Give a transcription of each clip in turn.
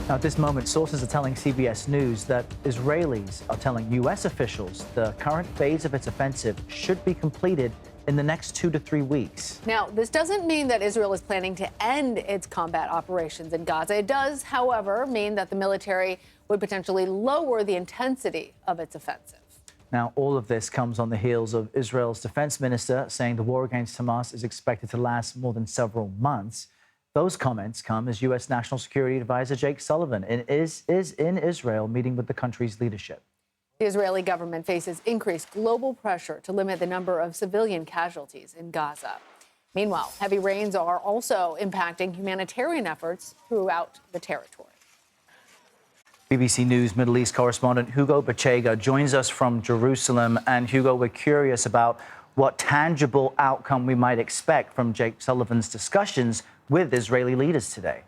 Now, at this moment, sources are telling CBS News that Israelis are telling U.S. officials the current phase of its offensive should be completed in the next 2 to 3 weeks. Now, this doesn't mean that Israel is planning to end its combat operations in Gaza. It does, however, mean that the military would potentially lower the intensity of its offensive. Now, all of this comes on the heels of Israel's defense minister saying the war against Hamas is expected to last more than several months. Those comments come as U.S. National Security Adviser Jake Sullivan is in Israel meeting with the country's leadership. The Israeli government faces increased global pressure to limit the number of civilian casualties in Gaza. Meanwhile, heavy rains are also impacting humanitarian efforts throughout the territory. BBC News Middle East correspondent Hugo Bachega joins us from Jerusalem. And Hugo, we're curious about what tangible outcome we might expect from Jake Sullivan's discussions with Israeli leaders today.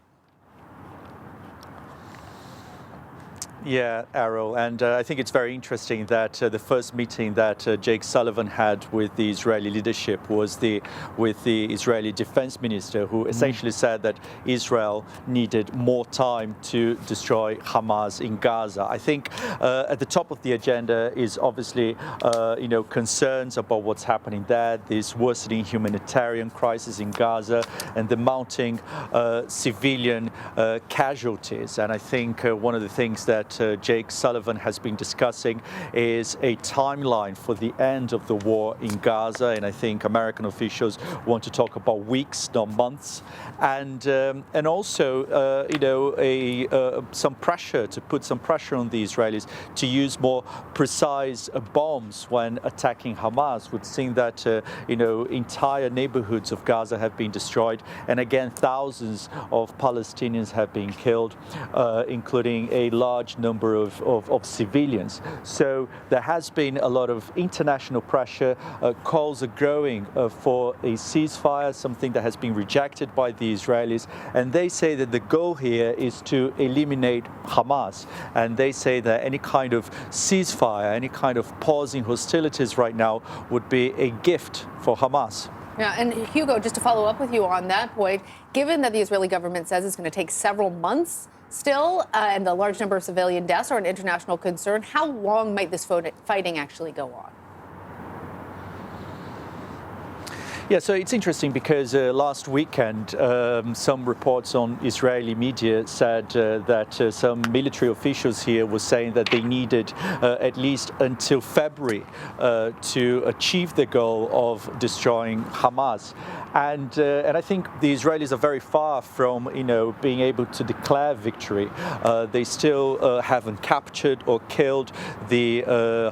Yeah, Errol, and I think it's very interesting that the first meeting that Jake Sullivan had with the Israeli leadership was with the Israeli defense minister, who essentially said that Israel needed more time to destroy Hamas in Gaza. I think at the top of the agenda is obviously, concerns about what's happening there, this worsening humanitarian crisis in Gaza and the mounting civilian casualties. And I think one of the things that Jake Sullivan has been discussing is a timeline for the end of the war in Gaza, and I think American officials want to talk about weeks, not months, and also some pressure to put some pressure on the Israelis to use more precise bombs when attacking Hamas. We've seen that entire neighborhoods of Gaza have been destroyed, and again thousands of Palestinians have been killed, including a large number of civilians. So there has been a lot of international pressure. Calls are growing for a ceasefire, something that has been rejected by the Israelis. And they say that the goal here is to eliminate Hamas. And they say that any kind of ceasefire, any kind of pause in hostilities right now would be a gift for Hamas. Yeah, and Hugo, just to follow up with you on that point, given that the Israeli government says it's going to take several months still, and the large number of civilian deaths are an international concern, how long might this fighting actually go on? Yeah, so it's interesting because last weekend, some reports on Israeli media said that some military officials here were saying that they needed at least until February to achieve the goal of destroying Hamas. And I think the Israelis are very far from, being able to declare victory. They still haven't captured or killed the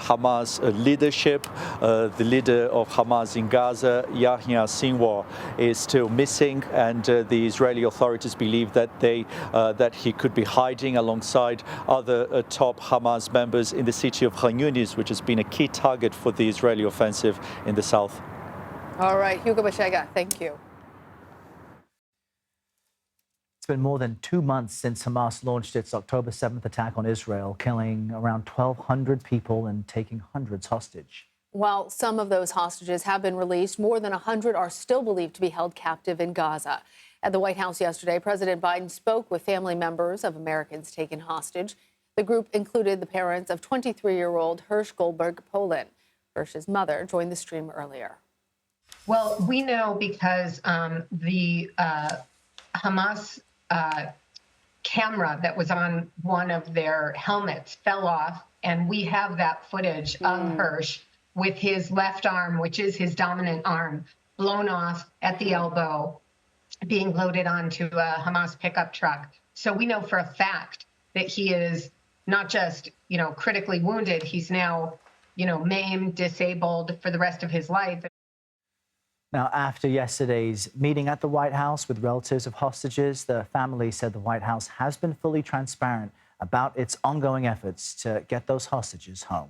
Hamas leadership. The leader of Hamas in Gaza, Yahya Sinwar, is still missing, and the Israeli authorities believe that that he could be hiding alongside other top Hamas members in the city of Khan Yunis, which has been a key target for the Israeli offensive in the south. All right, Hugo Bachega, thank you. It's been more than 2 months since Hamas launched its October 7th attack on Israel, killing around 1,200 people and taking hundreds hostage. While some of those hostages have been released, more than 100 are still believed to be held captive in Gaza. At the White House yesterday, President Biden spoke with family members of Americans taken hostage. The group included the parents of 23-year-old Hersh Goldberg-Polin. Hersh's mother joined the stream earlier. Well, we know because the Hamas camera that was on one of their helmets fell off, and we have that footage of Hersh with his left arm, which is his dominant arm, blown off at the elbow, being loaded onto a Hamas pickup truck. So we know for a fact that he is not just, critically wounded, he's now, maimed, disabled for the rest of his life. Now, after yesterday's meeting at the White House with relatives of hostages, the family said the White House has been fully transparent about its ongoing efforts to get those hostages home.